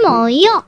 뭐요?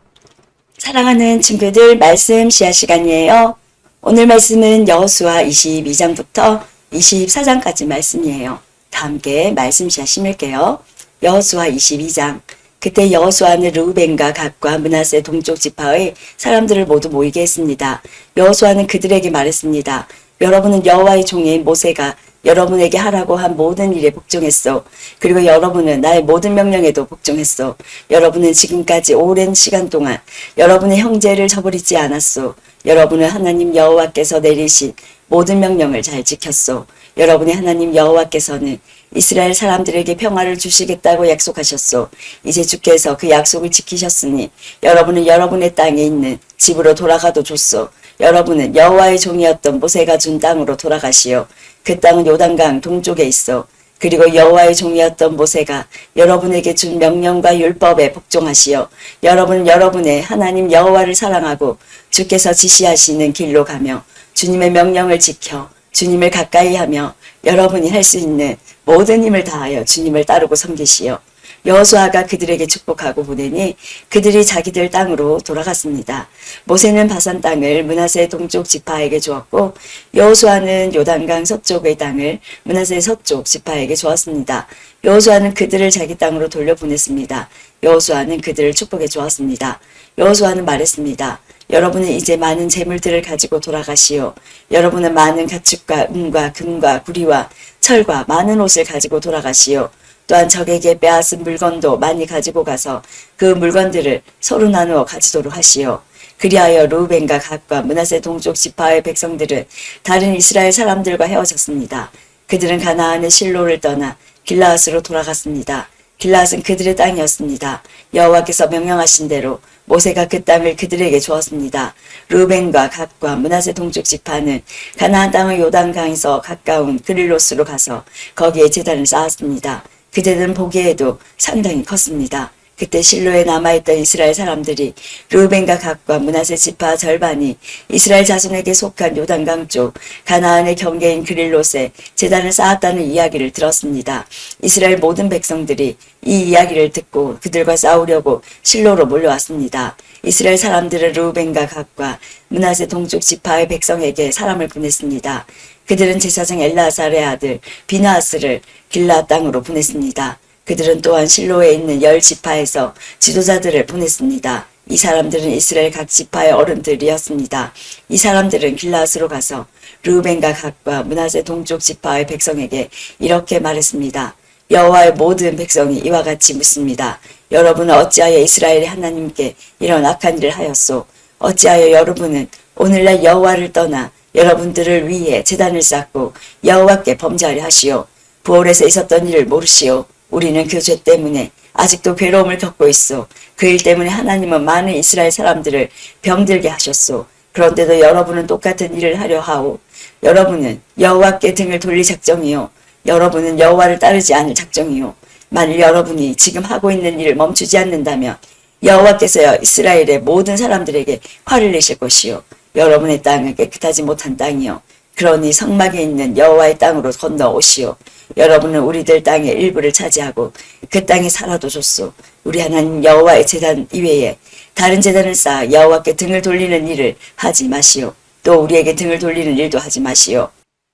사랑하는 친구들, 말씀 시작 시간이에요. 오늘 말씀은 여호수아 22장부터 24장까지 말씀이에요. 다 함께 말씀 시작 심을게요. 여호수아 22장. 그때 여호수아는 르우벤과 갓과 므낫세 동쪽 지파의 사람들을 모두 모이게 했습니다. 여호수아는 그들에게 말했습니다. 여러분은 여호와의 종인 모세가 여러분에게 하라고 한 모든 일에 복종했소. 그리고 여러분은 나의 모든 명령에도 복종했소. 여러분은 지금까지 오랜 시간 동안 여러분의 형제를 저버리지 않았소. 여러분은 하나님 여호와께서 내리신 모든 명령을 잘 지켰소. 여러분의 하나님 여호와께서는 이스라엘 사람들에게 평화를 주시겠다고 약속하셨소. 이제 주께서 그 약속을 지키셨으니 여러분은 여러분의 땅에 있는 집으로 돌아가도 좋소. 여러분은 여호와의 종이었던 모세가 준 땅으로 돌아가시오. 그 땅은 요단강 동쪽에 있어. 그리고 여호와의 종이었던 모세가 여러분에게 준 명령과 율법에 복종하시오. 여러분은 여러분의 하나님 여호와를 사랑하고 주께서 지시하시는 길로 가며 주님의 명령을 지켜 주님을 가까이 하며 여러분이 할 수 있는 모든 힘을 다하여 주님을 따르고 섬기시오. 여호수아가 그들에게 축복하고 보내니 그들이 자기들 땅으로 돌아갔습니다. 모세는 바산 땅을 므낫세 동쪽 지파에게 주었고 여호수아는 요단강 서쪽의 땅을 므낫세 서쪽 지파에게 주었습니다. 여호수아는 그들을 자기 땅으로 돌려보냈습니다. 여호수아는 그들을 축복해 주었습니다. 여호수아는 말했습니다. 여러분은 이제 많은 재물들을 가지고 돌아가시오. 여러분은 많은 가축과 은과 금과 구리와 철과 많은 옷을 가지고 돌아가시오. 또한 적에게 빼앗은 물건도 많이 가지고 가서 그 물건들을 서로 나누어 가지도록 하시오. 그리하여 르우벤과 갓과 므낫세 동쪽 지파의 백성들은 다른 이스라엘 사람들과 헤어졌습니다. 그들은 가나안의 실로를 떠나 길라앗으로 돌아갔습니다. 길라앗은 그들의 땅이었습니다. 여호와께서 명령하신 대로 모세가 그 땅을 그들에게 주었습니다. 르우벤과 갓과 므낫세 동쪽 지파는 가나안 땅의 요단강에서 가까운 그릴로스로 가서 거기에 제단을 쌓았습니다. 그들은 보기에도 상당히 컸습니다. 그때 실로에 남아있던 이스라엘 사람들이 르우벤과 갓과 므낫세 지파 절반이 이스라엘 자손에게 속한 요단강 쪽 가나안의 경계인 그릴롯에 제단을 쌓았다는 이야기를 들었습니다. 이스라엘 모든 백성들이 이 이야기를 듣고 그들과 싸우려고 실로로 몰려왔습니다. 이스라엘 사람들은 르우벤과 갓과 므낫세 동쪽 지파의 백성에게 사람을 보냈습니다. 그들은 제사장 엘라살의 아들 비나하스를 길라 땅으로 보냈습니다. 그들은 또한 실로에 있는 10지파에서 지도자들을 보냈습니다. 이 사람들은 이스라엘 각 지파의 어른들이었습니다. 이 사람들은 길라앗으로 가서 르우벤과 갓과 므낫세 동쪽 지파의 백성에게 이렇게 말했습니다. 여호와의 모든 백성이 이와 같이 묻습니다. 여러분은 어찌하여 이스라엘의 하나님께 이런 악한 일을 하였소? 어찌하여 여러분은 오늘날 여호와를 떠나 여러분들을 위해 제단을 쌓고 여호와께 범죄하려 하시오. 부올에서 있었던 일을 모르시오. 우리는 그 죄 때문에 아직도 괴로움을 겪고 있어. 그 일 때문에 하나님은 많은 이스라엘 사람들을 병들게 하셨소. 그런데도 여러분은 똑같은 일을 하려 하오. 여러분은 여호와께 등을 돌릴 작정이요. 여러분은 여호와를 따르지 않을 작정이요. 만일 여러분이 지금 하고 있는 일을 멈추지 않는다면 여호와께서 이스라엘의 모든 사람들에게 화를 내실 것이요. 여러분의 땅은 깨끗하지 못한 땅이요. 그러니 성막에 있는 여호와의 땅으로 건너오시오. 여러분은 우리들 땅의 일부를 차지하고 그 땅에 살아도 좋소. 우리 하나님 여호와의 제단 이외에 다른 제단을 쌓아 여호와께 등을 돌리는 일을 하지 마시오. 또 우리에게 등을 돌리는 일도 하지 마시오.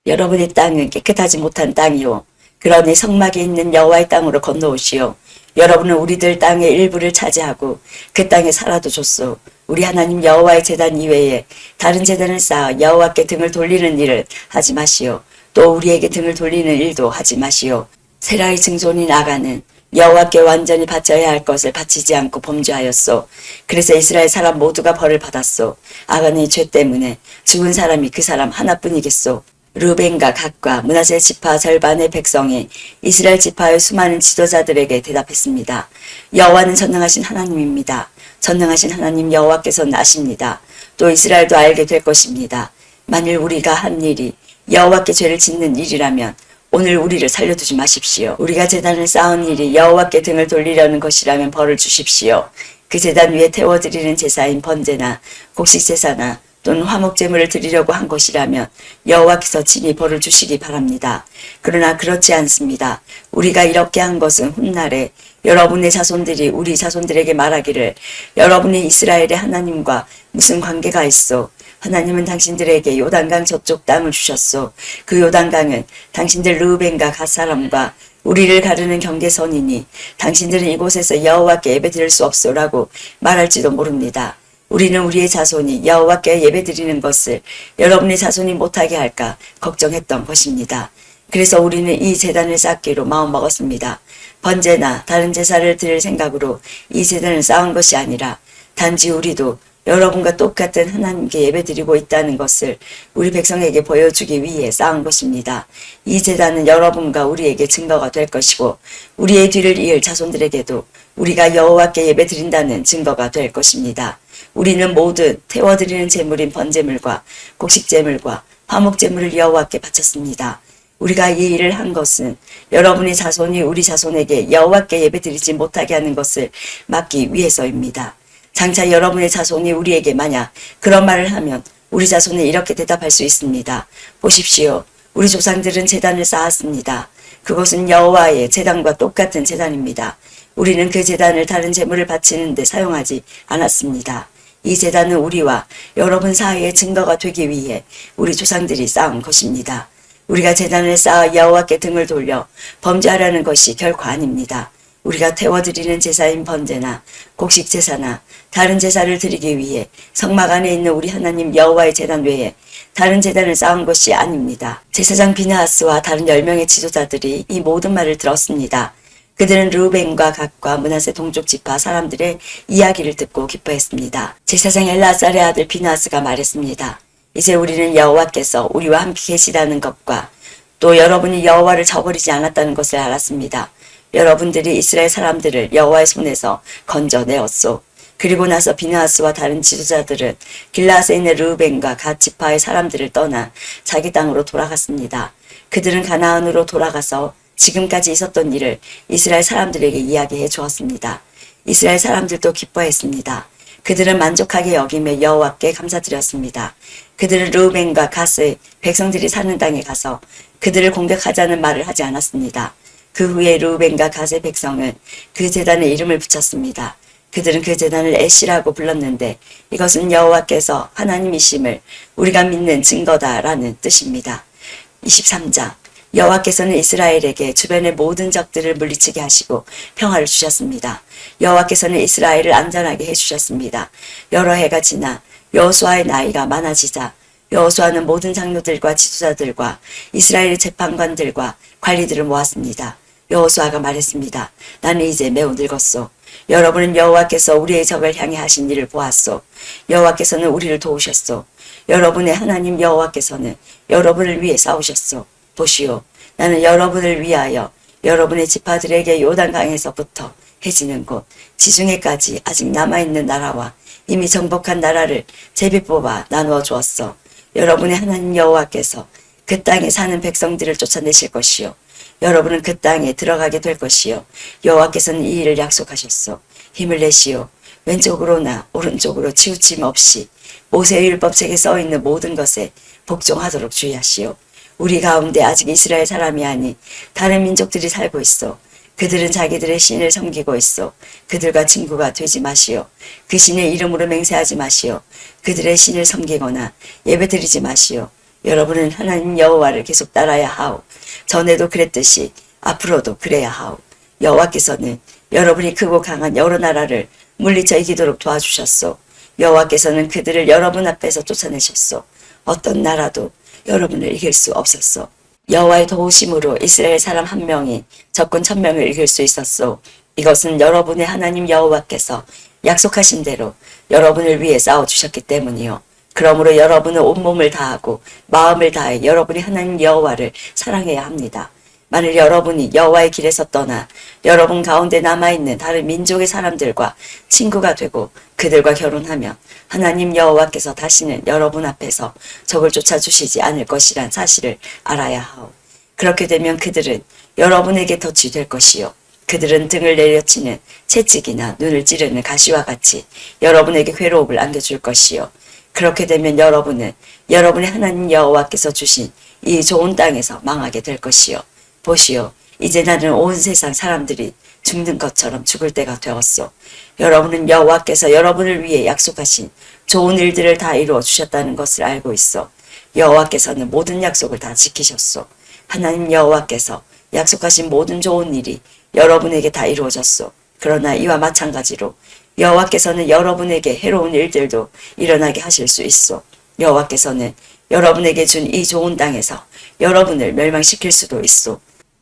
여러분의 땅은 깨끗하지 못한 땅이오. 그러니 성막에 있는 여호와의 땅으로 건너오시오. 여러분은 우리들 땅의 일부를 차지하고 그 땅에 살아도 좋소. 우리 하나님 여호와의 제단 이외에 다른 제단을 쌓아 여호와께 등을 돌리는 일을 하지 마시오. 또 우리에게 등을 돌리는 일도 하지 마시오. 세라의 증손인 아가는 여호와께 완전히 바쳐야 할 것을 바치지 않고 범죄하였소. 그래서 이스라엘 사람 모두가 벌을 받았소. 아간의 죄 때문에 죽은 사람이 그 사람 하나뿐이겠소. 르벤과 갓과 므낫세 지파 절반의 백성이 이스라엘 지파의 수많은 지도자들에게 대답했습니다. 여호와는 전능하신 하나님입니다. 전능하신 하나님 여호와께서는 아십니다. 또 이스라엘도 알게 될 것입니다. 만일 우리가 한 일이 여호와께 죄를 짓는 일이라면 오늘 우리를 살려두지 마십시오. 우리가 제단을 쌓은 일이 여호와께 등을 돌리려는 것이라면 벌을 주십시오. 그 제단 위에 태워드리는 제사인 번제나 곡식 제사나 또는 화목제물을 드리려고 한 것이라면 여호와께서 친히 벌을 주시기 바랍니다. 그러나 그렇지 않습니다. 우리가 이렇게 한 것은 훗날에 여러분의 자손들이 우리 자손들에게 말하기를 여러분이 이스라엘의 하나님과 무슨 관계가 있어? 하나님은 당신들에게 요단강 저쪽 땅을 주셨소. 그 요단강은 당신들 르우벤과 갓 사람과 우리를 가르는 경계선이니 당신들은 이곳에서 여호와께 예배드릴 수 없소라고 말할지도 모릅니다. 우리는 우리의 자손이 여호와께 예배드리는 것을 여러분의 자손이 못하게 할까 걱정했던 것입니다. 그래서 우리는 이 제단을 쌓기로 마음먹었습니다. 번제나 다른 제사를 드릴 생각으로 이 제단을 쌓은 것이 아니라 단지 우리도 여러분과 똑같은 하나님께 예배드리고 있다는 것을 우리 백성에게 보여주기 위해 쌓은 것입니다. 이 제단은 여러분과 우리에게 증거가 될 것이고 우리의 뒤를 이을 자손들에게도 우리가 여호와께 예배드린다는 증거가 될 것입니다. 우리는 모든 태워드리는 제물인 번제물과 곡식제물과 화목제물을 여호와께 바쳤습니다. 우리가 이 일을 한 것은 여러분의 자손이 우리 자손에게 여호와께 예배드리지 못하게 하는 것을 막기 위해서입니다. 장차 여러분의 자손이 우리에게 만약 그런 말을 하면 우리 자손은 이렇게 대답할 수 있습니다. 보십시오. 우리 조상들은 제단을 쌓았습니다. 그것은 여호와의 제단과 똑같은 제단입니다. 우리는 그 제단을 다른 제물을 바치는 데 사용하지 않았습니다. 이 제단은 우리와 여러분 사이의 증거가 되기 위해 우리 조상들이 쌓은 것입니다. 우리가 제단을 쌓아 여호와께 등을 돌려 범죄하려는 것이 결코 아닙니다. 우리가 태워드리는 제사인 번제나 곡식 제사나 다른 제사를 드리기 위해 성막 안에 있는 우리 하나님 여호와의 제단 외에 다른 제단을 쌓은 것이 아닙니다. 제사장 비느하스와 다른 10명의 지도자들이 이 모든 말을 들었습니다. 그들은 르우벤과 갓과 므낫세 동쪽 지파 사람들의 이야기를 듣고 기뻐했습니다. 제사장 엘라살의 아들 비느하스가 말했습니다. 이제 우리는 여호와께서 우리와 함께 계시다는 것과 또 여러분이 여호와를 저버리지 않았다는 것을 알았습니다. 여러분들이 이스라엘 사람들을 여호와의 손에서 건져내었소. 그리고 나서 비느하스와 다른 지도자들은 길라앗에 있는 르우벤과 갓 지파의 사람들을 떠나 자기 땅으로 돌아갔습니다. 그들은 가나안으로 돌아가서 지금까지 있었던 일을 이스라엘 사람들에게 이야기해 주었습니다. 이스라엘 사람들도 기뻐했습니다. 그들은 만족하게 여기며 여호와께 감사드렸습니다. 그들은 르우벤과 갓의 백성들이 사는 땅에 가서 그들을 공격하자는 말을 하지 않았습니다. 그 후에 르우벤과 갓의 백성은 그 제단에 이름을 붙였습니다. 그들은 그 제단을 에시라고 불렀는데 이것은 여호와께서 하나님이심을 우리가 믿는 증거다라는 뜻입니다. 23장 여호와께서는 이스라엘에게 주변의 모든 적들을 물리치게 하시고 평화를 주셨습니다. 여호와께서는 이스라엘을 안전하게 해주셨습니다. 여러 해가 지나 여호수아의 나이가 많아지자 여호수아는 모든 장로들과 지도자들과 이스라엘의 재판관들과 관리들을 모았습니다. 여호수아가 말했습니다. 나는 이제 매우 늙었소. 여러분은 여호와께서 우리의 적을 향해 하신 일을 보았소. 여호와께서는 우리를 도우셨소. 여러분의 하나님 여호와께서는 여러분을 위해 싸우셨소. 보시오. 나는 여러분을 위하여 여러분의 지파들에게 요단강에서부터 해지는 곳 지중해까지 아직 남아있는 나라와 이미 정복한 나라를 제비 뽑아 나누어 주었소. 여러분의 하나님 여호와께서 그 땅에 사는 백성들을 쫓아내실 것이요. 여러분은 그 땅에 들어가게 될 것이요. 여호와께서는 이 일을 약속하셨소. 힘을 내시오. 왼쪽으로나 오른쪽으로 치우침 없이 모세의 율법책에 써있는 모든 것에 복종하도록 주의하시오. 우리 가운데 아직 이스라엘 사람이 아닌 다른 민족들이 살고 있어. 그들은 자기들의 신을 섬기고 있어. 그들과 친구가 되지 마시오. 그 신의 이름으로 맹세하지 마시오. 그들의 신을 섬기거나 예배드리지 마시오. 여러분은 하나님 여호와를 계속 따라야 하오. 전에도 그랬듯이 앞으로도 그래야 하오. 여호와께서는 여러분이 크고 강한 여러 나라를 물리쳐 이기도록 도와주셨소. 여호와께서는 그들을 여러분 앞에서 쫓아내셨소. 어떤 나라도 여러분을 이길 수 없었소. 여호와의 도우심으로 이스라엘 사람 한 명이 적군 1000명을 이길 수 있었소. 이것은 여러분의 하나님 여호와께서 약속하신 대로 여러분을 위해 싸워주셨기 때문이요. 그러므로 여러분은 온몸을 다하고 마음을 다해 여러분이 하나님 여호와를 사랑해야 합니다. 만일 여러분이 여호와의 길에서 떠나 여러분 가운데 남아있는 다른 민족의 사람들과 친구가 되고 그들과 결혼하면 하나님 여호와께서 다시는 여러분 앞에서 적을 쫓아주시지 않을 것이란 사실을 알아야 하오. 그렇게 되면 그들은 여러분에게 덫이 될 것이요. 그들은 등을 내려치는 채찍이나 눈을 찌르는 가시와 같이 여러분에게 괴로움을 안겨줄 것이요. 그렇게 되면 여러분은 여러분의 하나님 여호와께서 주신 이 좋은 땅에서 망하게 될 것이요. 보시오. 이제 나는 온 세상 사람들이 죽는 것처럼 죽을 때가 되었소. 여러분은 여호와께서 여러분을 위해 약속하신 좋은 일들을 다 이루어 주셨다는 것을 알고 있어. 여호와께서는 모든 약속을 다 지키셨소. 하나님 여호와께서 약속하신 모든 좋은 일이 여러분에게 다 이루어졌소. 그러나 이와 마찬가지로 여호와께서는 여러분에게 해로운 일들도 일어나게 하실 수 있소. 여호와께서는 여러분에게 준 이 좋은 땅에서 여러분을 멸망시킬 수도 있소.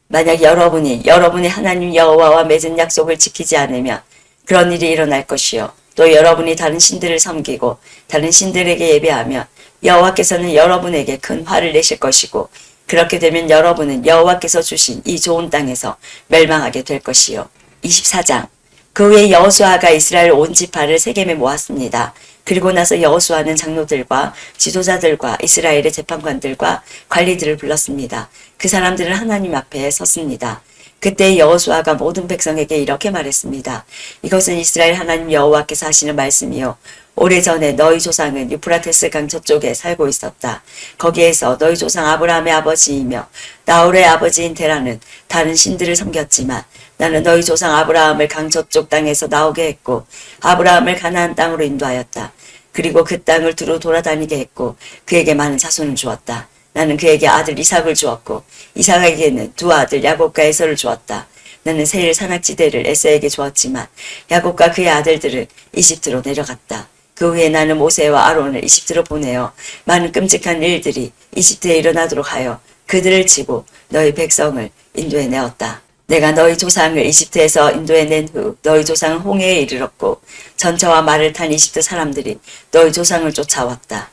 만약 여러분이 여러분의 하나님 여호와와 맺은 약속을 지키지 않으면 그런 일이 일어날 것이요. 또 여러분이 다른 신들을 섬기고 다른 신들에게 예배하면 여호와께서는 여러분에게 큰 화를 내실 것이고, 그렇게 되면 여러분은 여호와께서 주신 이 좋은 땅에서 멸망하게 될 것이요. 24장. 그 후에 여호수아가 이스라엘 온 지파를 세겜에 모았습니다. 그리고 나서 여호수아는 장로들과 지도자들과 이스라엘의 재판관들과 관리들을 불렀습니다. 그 사람들은 하나님 앞에 섰습니다. 그때 여호수아가 모든 백성에게 이렇게 말했습니다. 이것은 이스라엘 하나님 여호와께서 하시는 말씀이요. 오래전에 너희 조상은 유프라테스 강 저쪽에 살고 있었다. 거기에서 너희 조상 아브라함의 아버지이며 나홀의 아버지인 데라는 다른 신들을 섬겼지만 나는 너희 조상 아브라함을 강 저쪽 땅에서 나오게 했고 아브라함을 가나안 땅으로 인도하였다. 그리고 그 땅을 두루 돌아다니게 했고 그에게 많은 자손을 주었다. 나는 그에게 아들 이삭을 주었고 이삭에게는 두 아들 야곱과 에서를 주었다. 나는 세일 산악지대를 에서에게 주었지만 야곱과 그의 아들들은 이집트로 내려갔다. 그 후에 나는 모세와 아론을 이집트로 보내어 많은 끔찍한 일들이 이집트에 일어나도록 하여 그들을 치고 너희 백성을 인도해 내었다. 내가 너희 조상을 이집트에서 인도해 낸 후 너희 조상은 홍해에 이르렀고 전차와 말을 탄 이집트 사람들이 너희 조상을 쫓아왔다.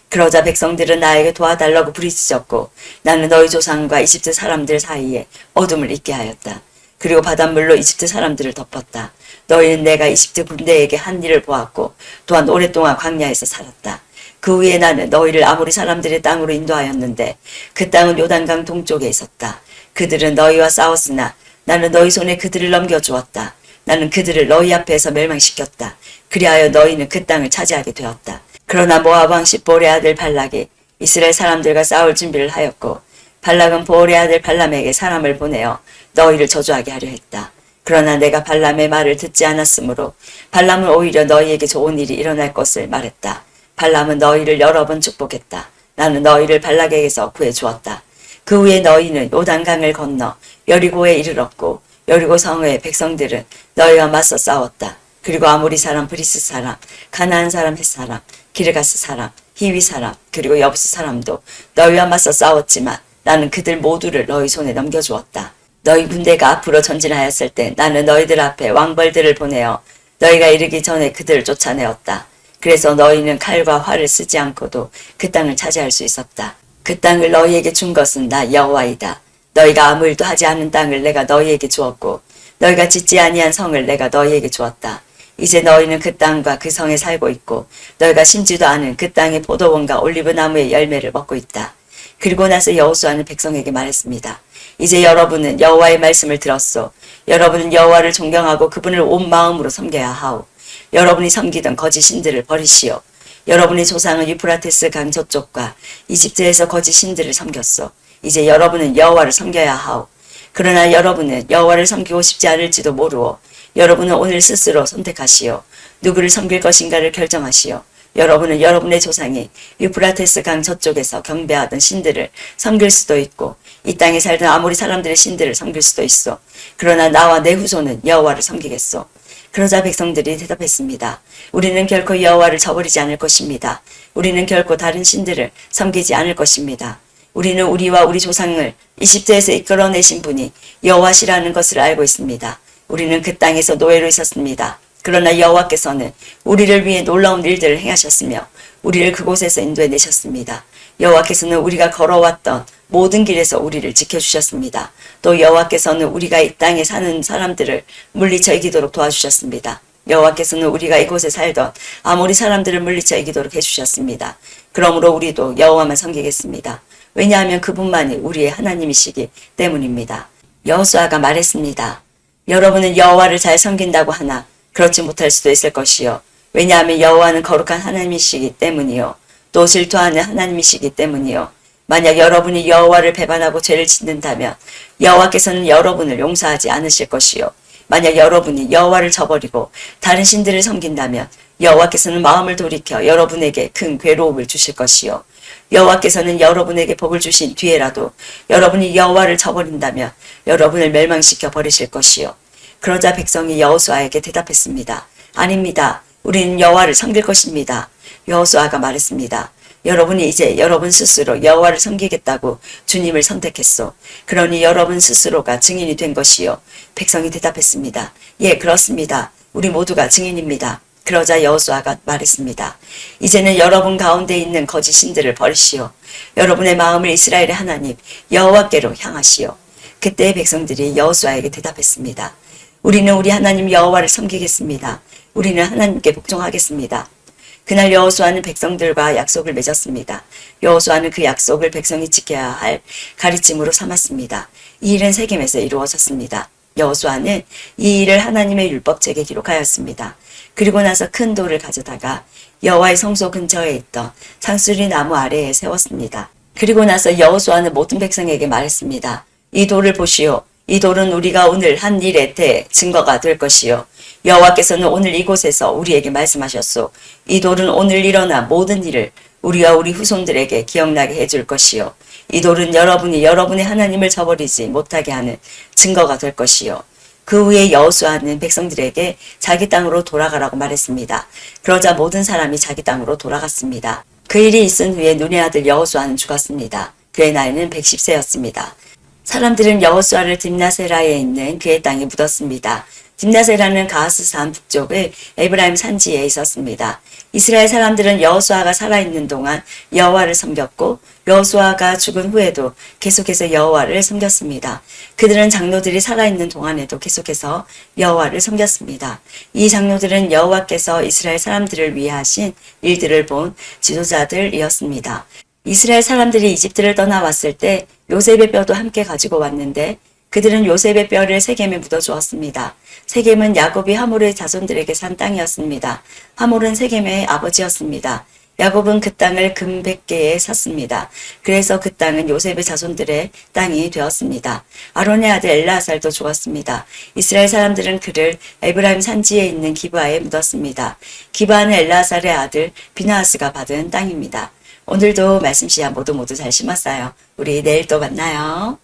그러자 백성들은 나에게 도와달라고 부르짖었고 나는 너희 조상과 이집트 사람들 사이에 어둠을 있게 하였다. 그리고 바닷물로 이집트 사람들을 덮었다. 너희는 내가 이집트 군대에게 한 일을 보았고 또한 오랫동안 광야에서 살았다. 그 후에 나는 너희를 아모리 사람들의 땅으로 인도하였는데 그 땅은 요단강 동쪽에 있었다. 그들은 너희와 싸웠으나 나는 너희 손에 그들을 넘겨주었다. 나는 그들을 너희 앞에서 멸망시켰다. 그리하여 너희는 그 땅을 차지하게 되었다. 그러나 모압 왕 십볼의 아들 발락이 이스라엘 사람들과 싸울 준비를 하였고 발락은 보올의 아들 발람에게 사람을 보내어 너희를 저주하게 하려 했다. 그러나 내가 발람의 말을 듣지 않았으므로 발람은 오히려 너희에게 좋은 일이 일어날 것을 말했다. 발람은 너희를 여러 번 축복했다. 나는 너희를 발락에게서 구해주었다. 그 후에 너희는 요단강을 건너 여리고에 이르렀고 여리고 성의 백성들은 너희와 맞서 싸웠다. 그리고 아모리 사람, 브리스 사람, 가나안 사람, 헷 사람, 기르가스 사람, 히위 사람, 그리고 여부스 사람도 너희와 맞서 싸웠지만 나는 그들 모두를 너희 손에 넘겨주었다. 너희 군대가 앞으로 전진하였을 때 나는 너희들 앞에 왕벌들을 보내어 너희가 이르기 전에 그들을 쫓아내었다. 그래서 너희는 칼과 활을 쓰지 않고도 그 땅을 차지할 수 있었다. 그 땅을 너희에게 준 것은 나 여호와이다. 너희가 아무 일도 하지 않은 땅을 내가 너희에게 주었고 너희가 짓지 아니한 성을 내가 너희에게 주었다. 이제 너희는 그 땅과 그 성에 살고 있고 너희가 심지도 않은 그 땅의 포도원과 올리브나무의 열매를 먹고 있다. 그리고 나서 여호수아는 백성에게 말했습니다. 이제 여러분은 여호와의 말씀을 들었소. 여러분은 여호와를 존경하고 그분을 온 마음으로 섬겨야 하오. 여러분이 섬기던 거짓 신들을 버리시오. 여러분의 조상은 유프라테스 강 저쪽과 이집트에서 거짓 신들을 섬겼소. 이제 여러분은 여호와를 섬겨야 하오. 그러나 여러분은 여호와를 섬기고 싶지 않을지도 모르오. 여러분은 오늘 스스로 선택하시오. 누구를 섬길 것인가를 결정하시오. 여러분은 여러분의 조상이 유프라테스 강 저쪽에서 경배하던 신들을 섬길 수도 있고 이 땅에 살던 아모리 사람들의 신들을 섬길 수도 있어. 그러나 나와 내 후손은 여호와를 섬기겠소. 그러자 백성들이 대답했습니다. 우리는 결코 여호와를 저버리지 않을 것입니다. 우리는 결코 다른 신들을 섬기지 않을 것입니다. 우리는 우리와 우리 조상을 이집트에서 이끌어내신 분이 여호와시라는 것을 알고 있습니다. 우리는 그 땅에서 노예로 있었습니다. 그러나 여호와께서는 우리를 위해 놀라운 일들을 행하셨으며 우리를 그곳에서 인도해내셨습니다. 여호와께서는 우리가 걸어왔던 모든 길에서 우리를 지켜주셨습니다. 또 여호와께서는 우리가 이 땅에 사는 사람들을 물리쳐 이기도록 도와주셨습니다. 여호와께서는 우리가 이곳에 살던 아모리 사람들을 물리쳐 이기도록 해주셨습니다. 그러므로 우리도 여호와만 섬기겠습니다. 왜냐하면 그분만이 우리의 하나님이시기 때문입니다. 여호수아가 말했습니다. 여러분은 여호와를 잘 섬긴다고 하나 그렇지 못할 수도 있을 것이요. 왜냐하면 여호와는 거룩한 하나님이시기 때문이요. 또 질투하는 하나님이시기 때문이요. 만약 여러분이 여호와를 배반하고 죄를 짓는다면 여호와께서는 여러분을 용서하지 않으실 것이요. 만약 여러분이 여호와를 저버리고 다른 신들을 섬긴다면 여호와께서는 마음을 돌이켜 여러분에게 큰 괴로움을 주실 것이요. 여호와께서는 여러분에게 복을 주신 뒤에라도 여러분이 여호와를 저버린다면 여러분을 멸망시켜 버리실 것이요. 그러자 백성이 여호수아에게 대답했습니다. 아닙니다. 우리는 여호와를 섬길 것입니다. 여호수아가 말했습니다. 여러분이 이제 여러분 스스로 여호와를 섬기겠다고 주님을 선택했소. 그러니 여러분 스스로가 증인이 된 것이요. 백성이 대답했습니다. 예, 그렇습니다. 우리 모두가 증인입니다. 그러자 여호수아가 말했습니다. 이제는 여러분 가운데 있는 거짓 신들을 버리시오. 여러분의 마음을 이스라엘의 하나님 여호와께로 향하시오. 그때 백성들이 여호수아에게 대답했습니다. 우리는 우리 하나님 여호와를 섬기겠습니다. 우리는 하나님께 복종하겠습니다. 그날 여호수아는 백성들과 약속을 맺었습니다. 여호수아는 그 약속을 백성이 지켜야 할 가르침으로 삼았습니다. 이 일은 세겜에서 이루어졌습니다. 여호수아는 이 일을 하나님의 율법책에 기록하였습니다. 그리고 나서 큰 돌을 가져다가 여호와의 성소 근처에 있던 상수리 나무 아래에 세웠습니다. 그리고 나서 여호수아는 모든 백성에게 말했습니다. 이 돌을 보시오. 이 돌은 우리가 오늘 한 일에 대해 증거가 될 것이요. 여호와께서는 오늘 이곳에서 우리에게 말씀하셨소. 이 돌은 오늘 일어난 모든 일을 우리와 우리 후손들에게 기억나게 해줄 것이요. 이 돌은 여러분이 여러분의 하나님을 저버리지 못하게 하는 증거가 될 것이요. 그 후에 여호수아는 백성들에게 자기 땅으로 돌아가라고 말했습니다. 그러자 모든 사람이 자기 땅으로 돌아갔습니다. 그 일이 있은 후에 눈의 아들 여호수아는 죽었습니다. 그의 나이는 110세였습니다. 사람들은 여호수아를 딥나세라에 있는 그의 땅에 묻었습니다. 딥나세라는 가하스산 북쪽의 에브라임 산지에 있었습니다. 이스라엘 사람들은 여호수아가 살아있는 동안 여호와를 섬겼고 여호수아가 죽은 후에도 계속해서 여호와를 섬겼습니다. 그들은 장로들이 살아있는 동안에도 계속해서 여호와를 섬겼습니다. 이 장로들은 여호와께서 이스라엘 사람들을 위해 하신 일들을 본 지도자들이었습니다. 이스라엘 사람들이 이집트를 떠나왔을 때 요셉의 뼈도 함께 가지고 왔는데 그들은 요셉의 뼈를 세겜에 묻어주었습니다. 세겜은 야곱이 하몰의 자손들에게 산 땅이었습니다. 하몰은 세겜의 아버지였습니다. 야곱은 그 땅을 금 100개에 샀습니다. 그래서 그 땅은 요셉의 자손들의 땅이 되었습니다. 아론의 아들 엘라살도 죽었습니다. 이스라엘 사람들은 그를 에브라임 산지에 있는 기브아에 묻었습니다. 기브아는 엘라살의 아들 비나하스가 받은 땅입니다. 오늘도 말씀 씨앗 모두 잘 심었어요. 우리 내일 또 만나요.